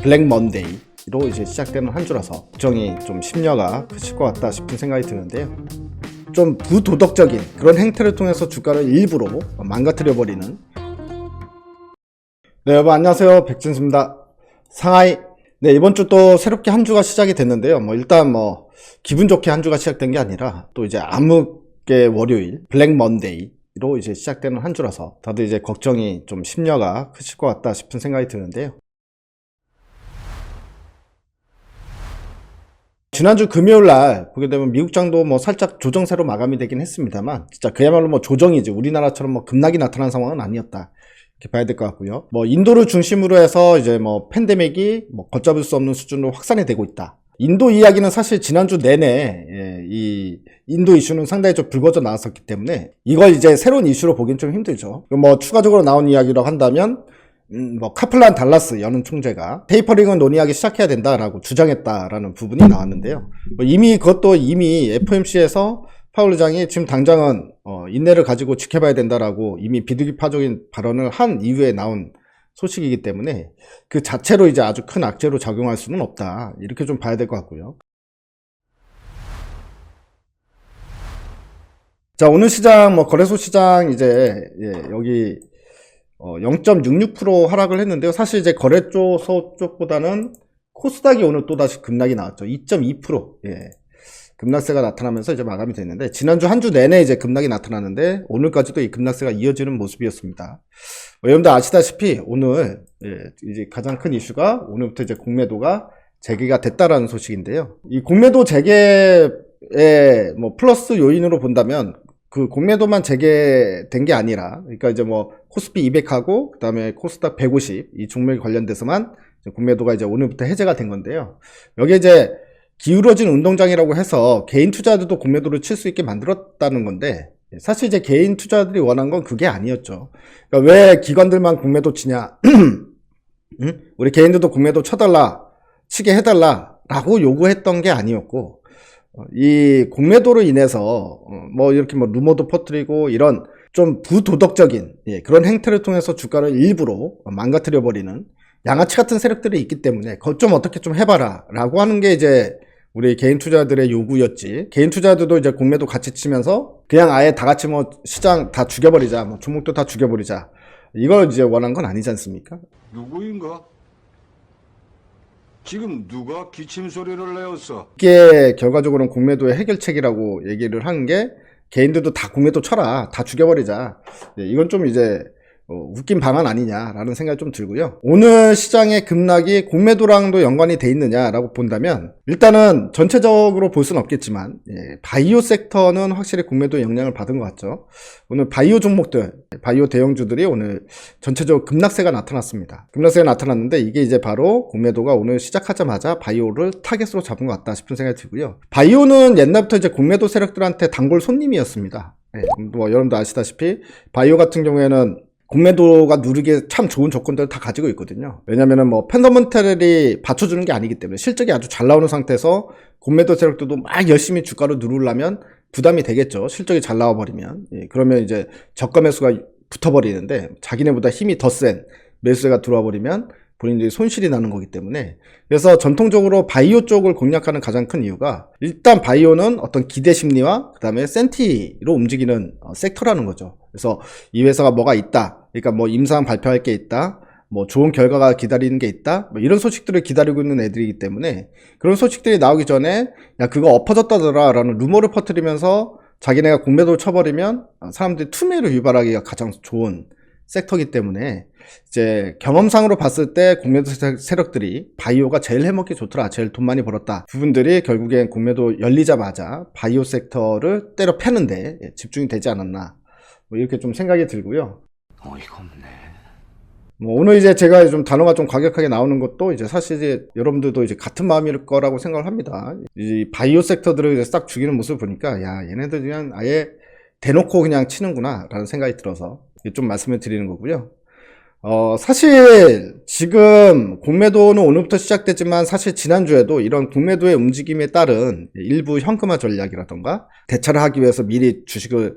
블랙 먼데이로 이제 시작되는 한 주라서 걱정이 좀 심려가 크실 것 같다 싶은 생각이 드는데요. 좀 부도덕적인 그런 행태를 통해서 주가를 일부러 망가뜨려버리는. 네, 여러분 안녕하세요, 백진수입니다. 상하이. 네, 이번 주 또 새롭게 한 주가 시작이 됐는데요. 일단 기분 좋게 한 주가 시작된 게 아니라 또 이제 암흑의 월요일 블랙 먼데이로 이제 시작되는 한 주라서 다들 이제 걱정이 좀 심려가 크실 것 같다 싶은 생각이 드는데요. 지난주 금요일날 보게 되면 미국장도 살짝 조정세로 마감이 되긴 했습니다만, 진짜 그야말로 조정이지 우리나라처럼 급락이 나타난 상황은 아니었다 이렇게 봐야 될 것 같고요. 인도를 중심으로 해서 이제 팬데믹이 걷잡을 수 없는 수준으로 확산이 되고 있다. 인도 이야기는 사실 지난주 내내 이 인도 이슈는 상당히 좀 불거져 나왔었기 때문에 이걸 이제 새로운 이슈로 보기는 좀 힘들죠. 추가적으로 나온 이야기라고 한다면 카플란 달라스 연은 총재가 테이퍼링을 논의하기 시작해야 된다라고 주장했다라는 부분이 나왔는데요. 이미 FOMC에서 파월 의장이 지금 당장은 인내를 가지고 지켜봐야 된다라고 이미 비둘기파적인 발언을 한 이후에 나온 소식이기 때문에 그 자체로 이제 아주 큰 악재로 작용할 수는 없다 이렇게 좀 봐야 될 것 같고요. 자, 오늘 시장 거래소 시장 이제 여기 0.66% 하락을 했는데요. 사실 이제 거래소 쪽보다는 코스닥이 오늘 또다시 급락이 나왔죠. 2.2%. 급락세가 나타나면서 이제 마감이 됐는데, 지난주 한 주 내내 이제 급락이 나타났는데 오늘까지도 이 급락세가 이어지는 모습이었습니다. 여러분들 아시다시피 오늘 이제 가장 큰 이슈가 오늘부터 이제 공매도가 재개가 됐다라는 소식인데요. 이 공매도 재개의 플러스 요인으로 본다면 그 공매도만 재개된 게 아니라, 그러니까 이제 코스피 200하고 그 다음에 코스닥 150 이 종목에 관련돼서만 공매도가 이제 오늘부터 해제가 된 건데요. 여기에 이제 기울어진 운동장이라고 해서 개인 투자들도 공매도를 칠 수 있게 만들었다는 건데, 사실 이제 개인 투자들이 원한 건 그게 아니었죠. 그러니까 왜 기관들만 공매도 치냐? 우리 개인들도 공매도 치게 해달라 라고 요구했던 게 아니었고, 이 공매도로 인해서 이렇게 루머도 퍼뜨리고 이런 좀 부도덕적인 그런 행태를 통해서 주가를 일부러 망가뜨려버리는 양아치 같은 세력들이 있기 때문에 그것 좀 어떻게 좀 해봐라 라고 하는 게 이제 우리 개인 투자들의 요구였지. 개인 투자들도 이제 공매도 같이 치면서 그냥 아예 다 같이 시장 다 죽여버리자, 종목도 다 죽여버리자, 이걸 이제 원한 건 아니지 않습니까? 누구인가? 지금 누가 기침 소리를 내었어? 이게 결과적으로는 공매도의 해결책이라고 얘기를 하는 게, 개인들도 다 공매도 쳐라, 다 죽여버리자, 이건 좀 이제 웃긴 방안 아니냐라는 생각이 좀 들고요. 오늘 시장의 급락이 공매도랑도 연관이 돼 있느냐라고 본다면, 일단은 전체적으로 볼 수는 없겠지만 바이오 섹터는 확실히 공매도의 영향을 받은 것 같죠. 오늘 바이오 종목들, 바이오 대형주들이 오늘 전체적으로 급락세가 나타났습니다. 급락세가 나타났는데 이게 이제 바로 공매도가 오늘 시작하자마자 바이오를 타겟으로 잡은 것 같다 싶은 생각이 들고요. 바이오는 옛날부터 이제 공매도 세력들한테 단골 손님이었습니다. 여러분도 아시다시피 바이오 같은 경우에는 공매도가 누르기에 참 좋은 조건들을 다 가지고 있거든요. 왜냐면은 펀더멘털이 받쳐주는 게 아니기 때문에 실적이 아주 잘 나오는 상태에서 공매도 세력들도 막 열심히 주가를 누르려면 부담이 되겠죠. 실적이 잘 나와버리면. 그러면 이제 저가 매수가 붙어버리는데, 자기네보다 힘이 더 센 매수세가 들어와 버리면 본인들이 손실이 나는 거기 때문에, 그래서 전통적으로 바이오 쪽을 공략하는 가장 큰 이유가, 일단 바이오는 어떤 기대 심리와 그 다음에 센티로 움직이는 섹터라는 거죠. 그래서 이 회사가 뭐가 있다, 그러니까 임상 발표할 게 있다, 좋은 결과가 기다리는 게 있다, 이런 소식들을 기다리고 있는 애들이기 때문에, 그런 소식들이 나오기 전에 야 그거 엎어졌다더라 라는 루머를 퍼뜨리면서 자기네가 공매도를 쳐버리면 사람들이 투매를 유발하기가 가장 좋은 섹터이기 때문에, 이제 경험상으로 봤을 때 공매도 세력들이 바이오가 제일 해먹기 좋더라, 제일 돈 많이 벌었다, 부분들이 결국엔 공매도 열리자마자 바이오 섹터를 때려 패는데 집중이 되지 않았나, 이렇게 좀 생각이 들고요. 어이가 없네. 오늘 이제 제가 좀 단어가 좀 과격하게 나오는 것도 이제 사실 이제 여러분들도 이제 같은 마음일 거라고 생각을 합니다. 이 바이오 섹터들을 이제 싹 죽이는 모습을 보니까, 야 얘네들 그냥 아예 대놓고 그냥 치는구나 라는 생각이 들어서 좀 말씀을 드리는 거고요. 사실 지금 공매도는 오늘부터 시작됐지만, 사실 지난주에도 이런 공매도의 움직임에 따른 일부 현금화 전략이라던가 대처를 하기 위해서 미리 주식을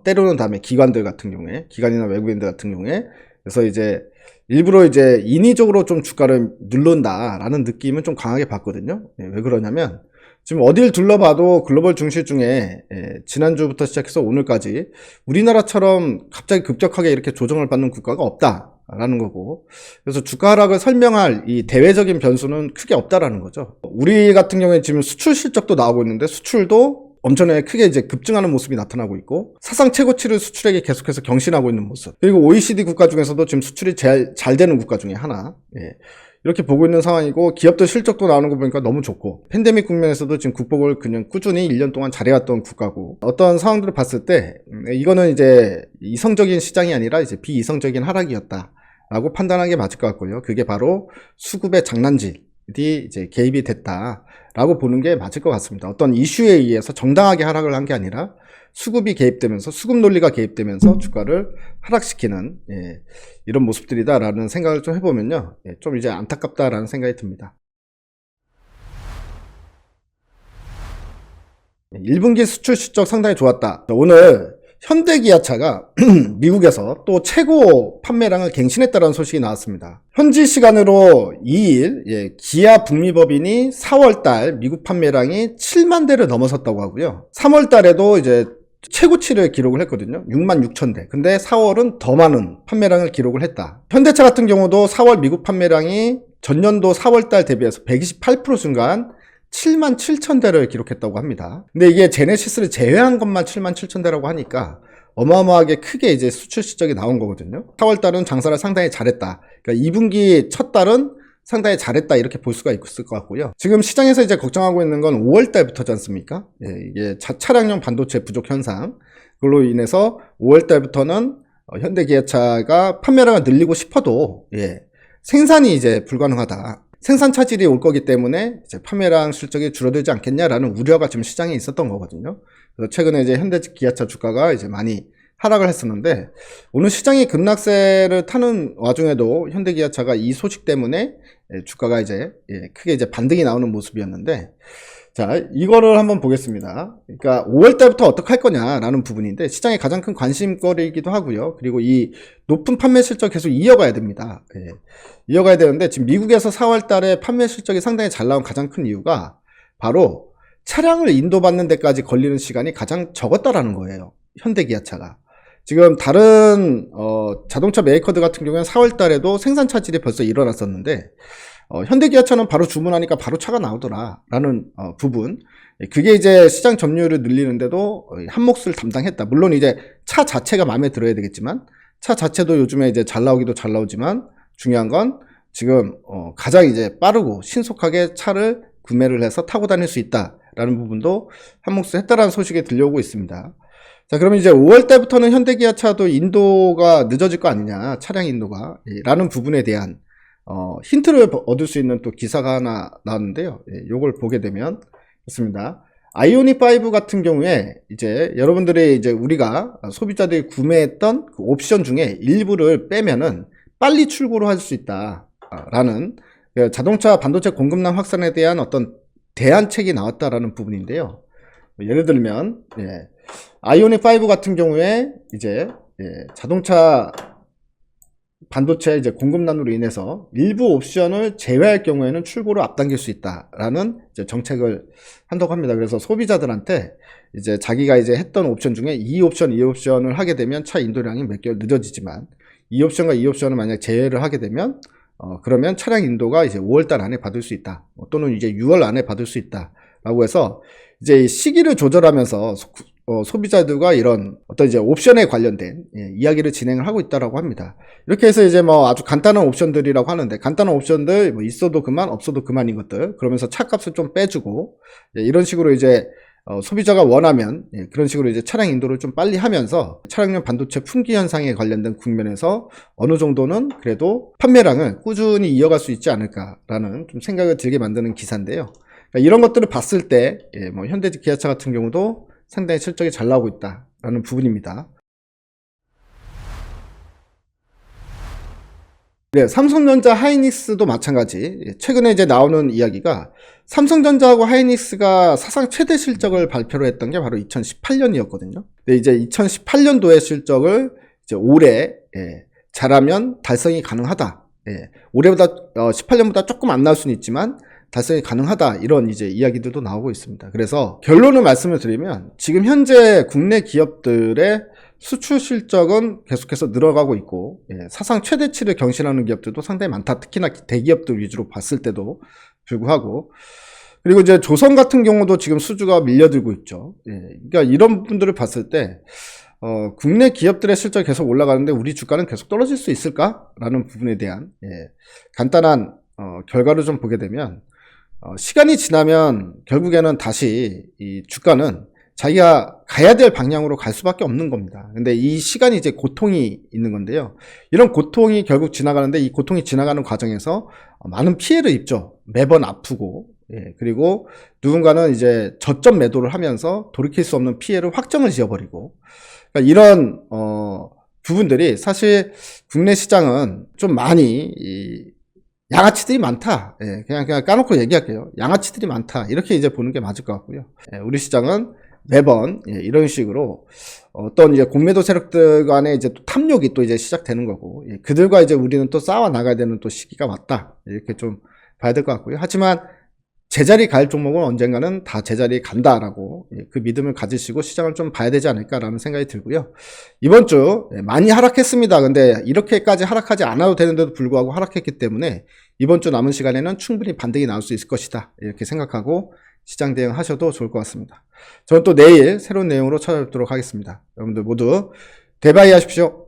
때려놓은 다음에, 기관들 같은 경우에, 기관이나 외국인들 같은 경우에, 그래서 이제 일부러 이제 인위적으로 좀 주가를 누른다라는 느낌은 좀 강하게 받거든요. 왜 그러냐면 지금 어딜 둘러봐도 글로벌 증시 중에 지난주부터 시작해서 오늘까지 우리나라처럼 갑자기 급격하게 이렇게 조정을 받는 국가가 없다라는 거고, 그래서 주가 하락을 설명할 이 대외적인 변수는 크게 없다라는 거죠. 우리 같은 경우에 지금 수출 실적도 나오고 있는데 수출도 엄청나게 크게 이제 급증하는 모습이 나타나고 있고, 사상 최고치를 수출액에 계속해서 경신하고 있는 모습, 그리고 OECD 국가 중에서도 지금 수출이 제일 잘 되는 국가 중에 하나, 이렇게 보고 있는 상황이고, 기업들 실적도 나오는 거 보니까 너무 좋고, 팬데믹 국면에서도 지금 극복을 그냥 꾸준히 1년 동안 잘해왔던 국가고, 어떤 상황들을 봤을 때 이거는 이제 이성적인 시장이 아니라 이제 비이성적인 하락이었다라고 판단하는 게 맞을 것 같고요. 그게 바로 수급의 장난질이 이제 개입이 됐다라고 보는 게 맞을 것 같습니다. 어떤 이슈에 의해서 정당하게 하락을 한 게 아니라 수급이 개입되면서, 수급 논리가 개입되면서 주가를 하락시키는 이런 모습들이다라는 생각을 좀 해보면요, 좀 이제 안타깝다라는 생각이 듭니다. 1분기 수출 실적 상당히 좋았다. 오늘 현대기아차가 미국에서 또 최고 판매량을 갱신했다는 소식이 나왔습니다. 현지 시간으로 2일 기아 북미법인이 4월달 미국 판매량이 7만 대를 넘어섰다고 하고요. 3월달에도 이제 최고치를 기록을 했거든요. 6만 6천 대. 근데 4월은 더 많은 판매량을 기록을 했다. 현대차 같은 경우도 4월 미국 판매량이 전년도 4월달 대비해서 128% 증가한 7만 7천 대를 기록했다고 합니다. 근데 이게 제네시스를 제외한 것만 7만 7천 대라고 하니까 어마어마하게 크게 이제 수출 실적이 나온 거거든요. 4월달은 장사를 상당히 잘했다. 그러니까 2분기 첫 달은 상당히 잘했다, 이렇게 볼 수가 있을 것 같고요. 지금 시장에서 이제 걱정하고 있는 건 5월달부터지 않습니까? 이게 차량용 반도체 부족 현상, 그걸로 인해서 5월달부터는 현대기아차가 판매량을 늘리고 싶어도 생산이 이제 불가능하다. 생산 차질이 올 거기 때문에 이제 판매량 실적이 줄어들지 않겠냐라는 우려가 지금 시장에 있었던 거거든요. 그래서 최근에 이제 현대기아차 주가가 이제 많이 하락을 했었는데, 오늘 시장이 급락세를 타는 와중에도 현대기아차가 이 소식 때문에 주가가 이제 크게 이제 반등이 나오는 모습이었는데, 자, 이거를 한번 보겠습니다. 그러니까 5월 달부터 어떻게 할 거냐라는 부분인데, 시장의 가장 큰 관심거리이기도 하고요. 그리고 이 높은 판매 실적 계속 이어가야 됩니다. 이어가야 되는데, 지금 미국에서 4월 달에 판매 실적이 상당히 잘 나온 가장 큰 이유가 바로 차량을 인도받는 데까지 걸리는 시간이 가장 적었다라는 거예요. 현대기아차가. 지금 다른 자동차 메이커들 같은 경우에는 4월 달에도 생산 차질이 벌써 일어났었는데, 현대기아차는 바로 주문하니까 바로 차가 나오더라라는 부분, 그게 이제 시장 점유율을 늘리는데도 한 몫을 담당했다. 물론 이제 차 자체가 마음에 들어야 되겠지만, 차 자체도 요즘에 이제 잘 나오기도 잘 나오지만, 중요한 건 지금 가장 이제 빠르고 신속하게 차를 구매를 해서 타고 다닐 수 있다라는 부분도 한 몫을 했다라는 소식이 들려오고 있습니다. 자, 그러면 이제 5월 달부터는 현대기아차도 인도가 늦어질 거 아니냐, 차량 인도가, 라는 부분에 대한 힌트를 얻을 수 있는 또 기사가 하나 나왔는데요. 요걸 보게 되면 좋습니다. 아이오닉 5 같은 경우에 이제 여러분들이 이제 우리가 소비자들이 구매했던 그 옵션 중에 일부를 빼면은 빨리 출고를 할 수 있다라는, 자동차 반도체 공급망 확산에 대한 어떤 대안책이 나왔다라는 부분인데요. 예를 들면 아이오닉 5 같은 경우에 이제 자동차 반도체 이제 공급난으로 인해서 일부 옵션을 제외할 경우에는 출고를 앞당길 수 있다라는 이제 정책을 한다고 합니다. 그래서 소비자들한테 이제 자기가 이제 했던 옵션 중에 이 옵션을 하게 되면 차 인도량이 몇 개월 늦어지지만, 이 옵션과 이 옵션을 만약 제외를 하게 되면 그러면 차량 인도가 이제 5월달 안에 받을 수 있다, 또는 이제 6월 안에 받을 수 있다라고 해서 이제 시기를 조절하면서 소비자들과 이런 어떤 이제 옵션에 관련된 이야기를 진행을 하고 있다라고 합니다. 이렇게 해서 이제 뭐 아주 간단한 옵션들이라고 하는데, 간단한 옵션들 뭐 있어도 그만 없어도 그만인 것들, 그러면서 차값을 좀 빼주고 이런 식으로 이제 소비자가 원하면 그런 식으로 이제 차량 인도를 좀 빨리 하면서 차량용 반도체 품귀 현상에 관련된 국면에서 어느 정도는 그래도 판매량을 꾸준히 이어갈 수 있지 않을까라는 좀 생각을 들게 만드는 기사인데요. 그러니까 이런 것들을 봤을 때 뭐 현대기아차 같은 경우도 상당히 실적이 잘 나오고 있다라는 부분입니다. 네, 삼성전자, 하이닉스도 마찬가지. 최근에 이제 나오는 이야기가, 삼성전자하고 하이닉스가 사상 최대 실적을 발표를 했던 게 바로 2018년이었거든요. 근데 이제 2018년도의 실적을 이제 올해 잘하면 달성이 가능하다. 예. 올해보다 18년보다 조금 안 나올 수는 있지만 달성이 가능하다 이런 이제 이야기들도 나오고 있습니다. 그래서 결론을 말씀을 드리면 지금 현재 국내 기업들의 수출 실적은 계속해서 늘어가고 있고 사상 최대치를 경신하는 기업들도 상당히 많다. 특히나 대기업들 위주로 봤을 때도 불구하고 그리고 이제 조선 같은 경우도 지금 수주가 밀려들고 있죠. 그러니까 이런 부분들을 봤을 때 국내 기업들의 실적이 계속 올라가는데 우리 주가는 계속 떨어질 수 있을까라는 부분에 대한 간단한 결과를 좀 보게 되면 시간이 지나면 결국에는 다시 이 주가는 자기가 가야 될 방향으로 갈 수밖에 없는 겁니다. 근데 이 시간이 이제 고통이 있는 건데요. 이런 고통이 결국 지나가는데 이 고통이 지나가는 과정에서 많은 피해를 입죠. 매번 아프고 그리고 누군가는 이제 저점 매도를 하면서 돌이킬 수 없는 피해를 확정을 지어버리고 그러니까 이런 부분들이 사실 국내 시장은 좀 많이 양아치들이 많다. 그냥 까놓고 얘기할게요. 양아치들이 많다. 이렇게 이제 보는 게 맞을 것 같고요. 우리 시장은 매번 이런 식으로 어떤 이제 공매도 세력들 간의 이제 또 탐욕이 또 이제 시작되는 거고 그들과 이제 우리는 또 싸워 나가야 되는 또 시기가 왔다. 이렇게 좀 봐야 될 것 같고요. 하지만 제자리 갈 종목은 언젠가는 다 제자리에 간다라고 그 믿음을 가지시고 시장을 좀 봐야 되지 않을까라는 생각이 들고요. 이번 주 많이 하락했습니다. 근데 이렇게까지 하락하지 않아도 되는데도 불구하고 하락했기 때문에 이번 주 남은 시간에는 충분히 반등이 나올 수 있을 것이다. 이렇게 생각하고 시장 대응하셔도 좋을 것 같습니다. 저는 또 내일 새로운 내용으로 찾아뵙도록 하겠습니다. 여러분들 모두 대바이 하십시오.